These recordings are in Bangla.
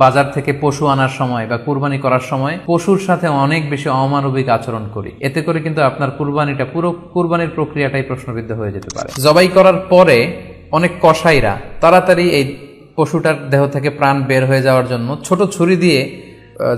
বাজার থেকে পশু আনার সময় বা কুরবানি করার সময় পশুর সাথে অনেক বেশি অমানবিক আচরণ করি, এতে করে কিন্তু আপনার কুরবানিটা পুরো কুরবানির প্রক্রিয়াটাই প্রশ্নবিদ্ধ হয়ে যেতে পারে। জবাই করার পরে অনেক কসাইরা তাড়াতাড়ি এই পশুটার দেহ থেকে প্রাণ বের হয়ে যাওয়ার জন্য ছোট ছুরি দিয়ে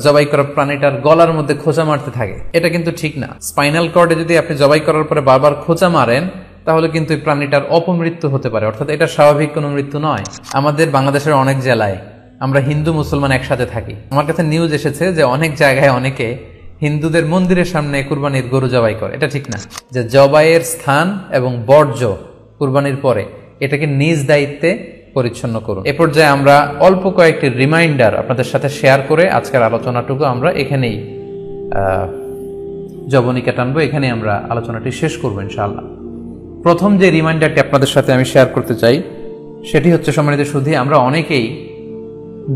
জবাই করা প্রাণীটার গলার মধ্যে খোঁচা মারতে থাকে। এটা কিন্তু ঠিক না। স্পাইনাল কর্ডে যদি আপনি জবাই করার পরে বারবার খোঁচা মারেন তাহলে কিন্তু এই প্রাণীটার অপমৃত্যু হতে পারে, অর্থাৎ এটা স্বাভাবিক কোনো মৃত্যু নয়। আমাদের বাংলাদেশের অনেক জেলায় আমরা হিন্দু মুসলমান একসাথে থাকি। আমার কাছে নিউজ এসেছে যে অনেক জায়গায় অনেকে হিন্দুদের মন্দিরের সামনে কুরবানির গরু জবাই করে। এটা ঠিক না। যে জবাইয়ের স্থান এবং বর্জ্য কুরবানির পরে এটাকে নিজ দায়িত্বে পরিচ্ছন্ন করুন। এ পর্যায়ে আমরা অল্প কয়েকটি রিমাইন্ডার আপনাদের সাথে শেয়ার করে আজকের আলোচনাটুকু আমরা এখানেই জবনিকা টানবো, এখানে আমরা আলোচনাটি শেষ করবো ইনশাআল্লাহ। প্রথম যে রিমাইন্ডারটি আপনাদের সাথে আমি শেয়ার করতে চাই সেটি হচ্ছে, সম্মানিত সুধী, আমরা অনেকেই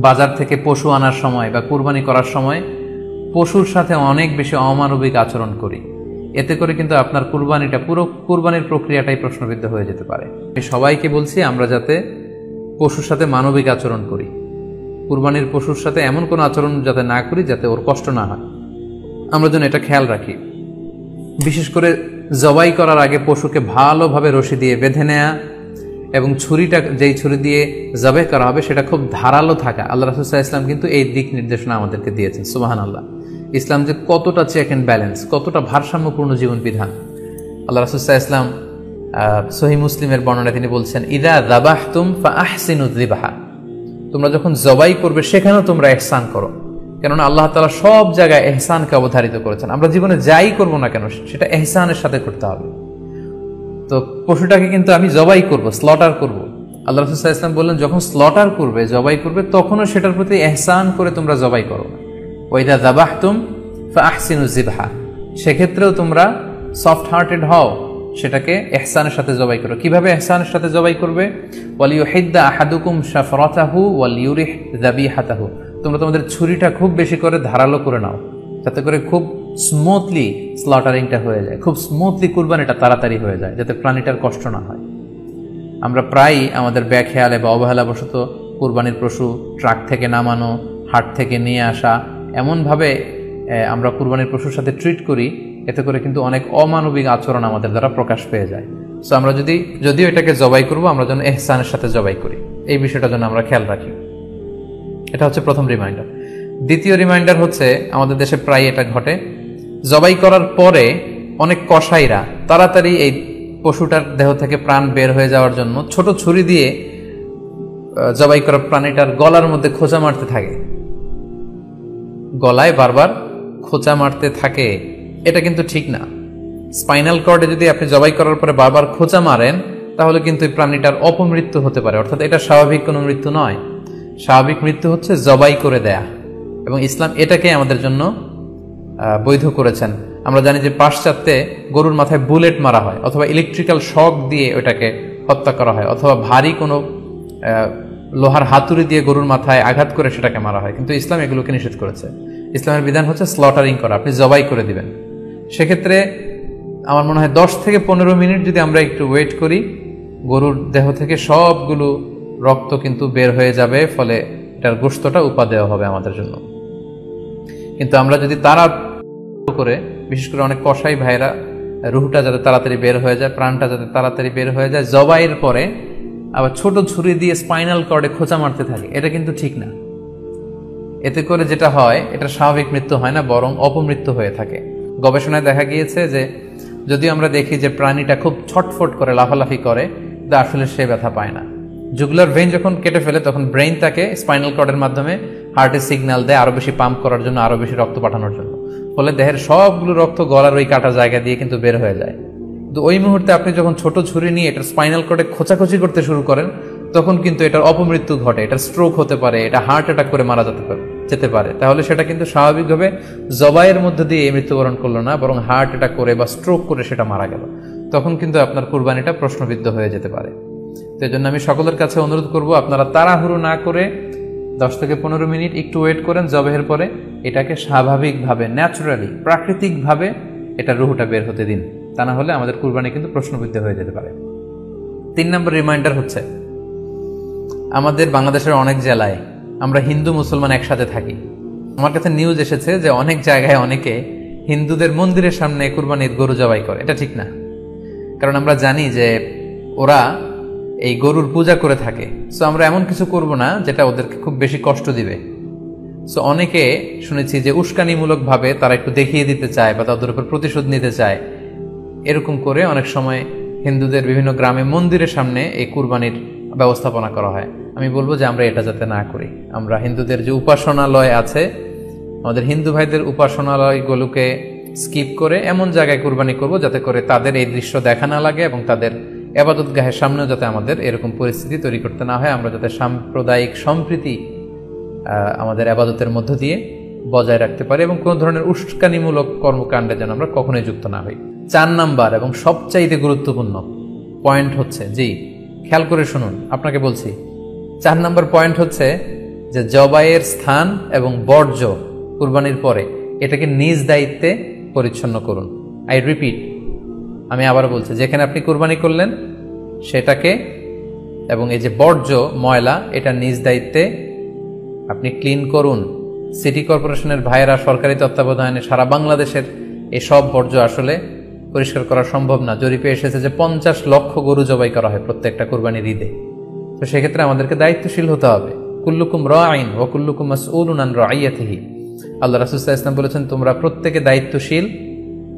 বাজার থেকে পশু আনার সময় বা কুরবানি করার সময় পশুর সাথে অনেক বেশি অমানবিক আচরণ করি, এতে করে কিন্তু আপনার কুরবানিটা পুরো কুরবানির প্রক্রিয়াটাই প্রশ্নবিদ্ধ হয়ে যেতে পারে। আমি সবাইকে বলছি আমরা যাতে পশুর সাথে মানবিক আচরণ করি, কুরবানির পশুর সাথে এমন কোনো আচরণ যাতে না করি যাতে ওর কষ্ট না হয়, আমরা যেন এটা খেয়াল রাখি। বিশেষ করে জবাই করার আগে পশুকে ভালোভাবে রশি দিয়ে বেঁধে নেয়া এবং ছুরিটা যেই ছুরি দিয়ে জবাই করা হবে সেটা খুব ধারালো থাকা। আল্লাহ রাসূল সাল্লাল্লাহু আলাইহি ওয়াসাল্লাম কিন্তু এই দিক নির্দেশনা আমাদেরকে দিয়েছেন। সুবহানাল্লাহ। ইসলাম যে কতটা চেক এন্ড ব্যালেন্স, কতটা ভারসাম্যপূর্ণ জীবন বিধান। আল্লাহ রাসূল সাল্লাল্লাহু আলাইহি ওয়াসাল্লাম সহিহ মুসলিমের বর্ণনায় তিনি বলছেন, ইযা যাবাহতুম ফাআহসিনু যিবহা, তোমরা যখন জবাই করবে সেখানেও তোমরা ইহসান করো। কেননা আল্লাহ তাআলা সব জায়গায় ইহসানকে অবধারিত করেছেন। আমরা জীবনে যাই করব না কেন সেটা ইহসানের সাথে করতে হবে। তো পশুটাকে কিন্তু আমি জবাই করব, স্লটার করব। আল্লাহ রাসূল সাল্লাল্লাহু আলাইহি ওয়াসাল্লাম বললেন, যখন স্লটার করবে, জবাই করবে, তখনও সেটার প্রতি ইহসান করে তোমরা জবাই করো। ওয়া ইযা যাবাহতুম ফাআহসিনু যিবহা, সেক্ষেত্রেও তোমরা সফট হার্টেড হও, সেটাকে ইহসানের সাথে জবাই করো। কিভাবে ইহসানের সাথে জবাই করবে? ওয়ালিয়ুহিদ্দা আহাদুকুম শাফরাতাহু ওয়ালিয়ুরিহ যাবিহাতাহু, তোমরা তোমাদের ছুরিটা খুব বেশি করে ধারালো করে নাও, যাতে করে খুব স্মুথলি স্লটারিংটা হয়ে যায়, খুব স্মুথলি কুরবানিটা তাড়াতাড়ি হয়ে যায়, যাতে প্রাণীটার কষ্ট না হয়। আমরা প্রায়ই আমাদের বেখেয়ালে বা অবহেলাবশত কুরবানির পশু ট্রাক থেকে নামানো, হাট থেকে নিয়ে আসা, এমনভাবে আমরা কুরবানির পশুর সাথে ট্রিট করি, এতে করে কিন্তু অনেক অমানবিক আচরণ আমাদের দ্বারা প্রকাশ পেয়ে যায়। সো আমরা যদিও এটাকে জবাই করব, আমরা যেন ইহসানের সাথে জবাই করি, এই বিষয়টা যেন আমরা খেয়াল রাখি। এটা হচ্ছে প্রথম রিমাইন্ডার। দ্বিতীয় রিমাইন্ডার হচ্ছে, আমাদের দেশে প্রায় এটা ঘটে, জবাই করার পরে অনেক কসাইরা তাড়াতাড়ি এই পশুটার দেহ থেকে প্রাণ বের হয়ে যাওয়ার জন্য ছোট ছুরি দিয়ে জবাই করা প্রাণীটার গলার মধ্যে খোঁচা মারতে থাকে, গলায় বারবার খোঁচা মারতে থাকে। এটা কিন্তু ঠিক না। স্পাইনাল কর্ডে যদি আপনি জবাই করার পরে বারবার খোঁচা মারেন তাহলে কিন্তু এই প্রাণীটার অপমৃত্যু হতে পারে, অর্থাৎ এটা স্বাভাবিক কোনো মৃত্যু নয়। স্বাভাবিক মৃত্যু হচ্ছে জবাই করে দেয়া, এবং ইসলাম এটাকে আমাদের জন্য বৈধ করেছেন। আমরা জানি যে পাশ্চাত্যে গরুর মাথায় বুলেট মারা হয়, অথবা ইলেকট্রিক্যাল শক দিয়ে ওটাকে হত্যা করা হয়, অথবা ভারী কোনো লোহার হাতুড়ি দিয়ে গরুর মাথায় আঘাত করে সেটাকে মারা হয়। কিন্তু ইসলাম এগুলোকে নিষেধ করেছে। ইসলামের বিধান হচ্ছে স্লটারিং করা, আপনি জবাই করে দিবেন। সেক্ষেত্রে আমার মনে হয় 10 থেকে 15 মিনিট যদি আমরা একটু ওয়েট করি, গরুর দেহ থেকে সবগুলো রক্ত কিন্তু বের হয়ে যাবে, ফলে এটার গোশতটা উপাদেয় হবে আমাদের জন্য। কিন্তু আমরা যদি তারা করে, বিশেষ করে অনেক কসাই ভাইরা রুহটা যাতে তাড়াতাড়ি বের হয়ে যায়, প্রাণটা যাতে তাড়াতাড়ি বের হয়ে যায়, জবাইয়ের পরে আবার ছোট ছুরি দিয়ে স্পাইনাল কর্ডে খোঁচা মারতে থাকে, এটা কিন্তু ঠিক না। এতে করে যেটা হয়, এটা স্বাভাবিক মৃত্যু হয় না, বরং অপমৃত্যু হয়ে থাকে। গবেষণায় দেখা গিয়েছে যে যদিও আমরা দেখি যে প্রাণীটা খুব ছটফট করে, লাফালাফি করে, কিন্তু আসলে সে ব্যথা পায় না। জুগুলার ভেইন যখন কেটে ফেলে তখন ব্রেইন তাকে স্পাইনাল কর্ডের মাধ্যমে হার্টে সিগন্যাল দেয় আরো বেশি পাম্প করার জন্য, আরো বেশি রক্ত পাঠানোর জন্য। ফলে দেহের সবগুলো রক্ত গলার ওই কাটা জায়গা দিয়ে কিন্তু বের হয়ে যায়। কিন্তু ওই মুহূর্তে আপনি যখন ছোট ছুরি নিয়ে এটার স্পাইনাল কর্ডে খোঁচাখুচি করতে শুরু করেন, তখন কিন্তু এটার অপমৃত্যু ঘটে, এটার স্ট্রোক হতে পারে, এটা হার্ট অ্যাটাক করে মারা যেতে পারে। তাহলে সেটা কিন্তু স্বাভাবিকভাবে জবাইয়ের মধ্যে দিয়ে মৃত্যুবরণ করলো না, বরং হার্ট অ্যাটাক করে বা স্ট্রোক করে সেটা মারা গেল। তখন কিন্তু আপনার কুরবানিটা প্রশ্নবিদ্ধ হয়ে যেতে পারে। তো এই জন্য আমি সকলের কাছে অনুরোধ করব, আপনারা তাড়াহুড়ো না করে 10 থেকে 15 মিনিট একটু ওয়েট করেন জবাইয়ের পরে, এটাকে স্বাভাবিকভাবে, ন্যাচারালি, প্রাকৃতিকভাবে এটা রুহটা বের হতে দিন। তা না হলে আমাদের কুরবানি কিন্তু প্রশ্নবিদ্ধ হয়ে যেতে পারে। 3 নম্বর রিমাইন্ডার হচ্ছে, আমাদের বাংলাদেশের অনেক জেলায় আমরা হিন্দু মুসলমান একসাথে থাকি। আমার কাছে নিউজ এসেছে যে অনেক জায়গায় অনেকে হিন্দুদের মন্দিরের সামনে কুরবানির গরু জবাই করে। এটা ঠিক না, কারণ আমরা জানি যে ওরা এই গরুর পূজা করে থাকে। সো আমরা এমন কিছু করব না যেটা ওদেরকে খুব বেশি কষ্ট দিবে। সো অনেকে শুনেছি যে উস্কানিমূলকভাবে তারা একটু দেখিয়ে দিতে চায় বা তাদের উপর প্রতিশোধ নিতে চায়। এরকম করে অনেক সময় হিন্দুদের বিভিন্ন গ্রামে মন্দিরের সামনে এই কুরবানির ব্যবস্থাপনা করা হয়। আমি বলবো যে আমরা এটা যাতে না করি। আমরা হিন্দুদের যে উপাসনালয় আছে, আমাদের হিন্দু ভাইদের উপাসনালয়গুলোকে স্কিপ করে এমন জায়গায় কুরবানি করব যাতে করে তাদের এই দৃশ্য দেখা না লাগে এবং তাদের ইবাদতগাহের সামনেও যাতে আমাদের এরকম পরিস্থিতি তৈরি করতে না হয়। আমরা যাতে সাম্প্রদায়িক সম্প্রীতি আমাদের ইবাদতের মধ্য দিয়ে বজায় রাখতে পারি এবং কোনো ধরনের উস্কানিমূলক কর্মকাণ্ডে যেন আমরা কখনোই যুক্ত না হই। 4 নাম্বার এবং সবচাইতে গুরুত্বপূর্ণ পয়েন্ট হচ্ছে, জি খেয়াল করে শুনুন, আপনাকে বলছি 4 নাম্বার পয়েন্ট হচ্ছে যে জবাইয়ের স্থান এবং বর্জ্য কুরবানির পরে এটাকে নিজ দায়িত্বে পরিচ্ছন্ন করুন। আই রিপিট, আমি আবার বলছি, যেখানে আপনি কুরবানি করলেন সেটাকে এবং এই যে বর্জ্য ময়লা এটা নিজ দায়িত্বে আপনি ক্লিন করুন। সিটি কর্পোরেশনের ভাইয়েরা সরকারি তত্ত্বাবধানে সারা বাংলাদেশের এই সব বর্জ্য আসলে পরিষ্কার করা সম্ভব না। জরিপে এসেছে যে 50 লক্ষ গরু জবাই করা হয় প্রত্যেকটা কুরবানির ঈদে। তো সেক্ষেত্রে আমাদেরকে দায়িত্বশীল হতে হবে। কুল্লুকুম রাঈন ওয়া কুল্লুকুম মাসউলুন আন রাইয়াতিহি। আল্লাহ রাসূল সাল্লাল্লাহু আলাইহি ওয়াসাল্লাম বলেছেন, তোমরা প্রত্যেকে দায়িত্বশীল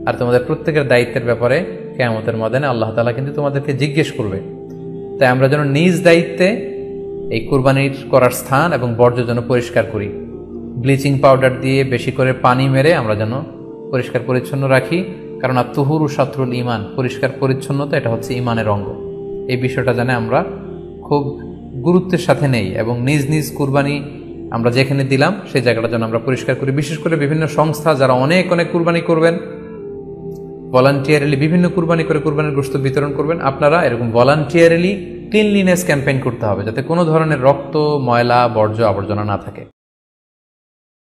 আর তোমাদের প্রত্যেকের দায়িত্বের ব্যাপারে কিয়ামতের ময়দানে আল্লাহ তাআলা কিন্তু তোমাদেরকে জিজ্ঞেস করবে। তাই আমরা যেন নিজ দায়িত্বে এই কুরবানির করার স্থান এবং বর্জ্য যেন পরিষ্কার করি। ব্লিচিং পাউডার দিয়ে বেশি করে পানি মেরে আমরা যেন পরিষ্কার পরিচ্ছন্ন রাখি, কারণ আত-তুহুরু শাতরুল ঈমান, পরিষ্কার পরিচ্ছন্নতা এটা হচ্ছে ঈমানের অঙ্গ। এই বিষয়টা জানে আমরা খুব গুরুত্বের সাথে নেই এবং নিজ নিজ কুরবানি আমরা যেখানে দিলাম সেই জায়গাটা যেন আমরা পরিষ্কার করি। বিশেষ করে বিভিন্ন সংস্থা যারা অনেক অনেক কুরবানি করবেন, ভলান্টিয়ারলি বিভিন্ন কুরবানি করে কুরবানির গোশত বিতরণ করবেন, আপনারা এরকম ভলান্টিয়ারলি ক্লিনলিনেস ক্যাম্পেইন করতে হবে যাতে কোনো ধরনের রক্ত, ময়লা, বর্জ্য, আবর্জনা না থাকে।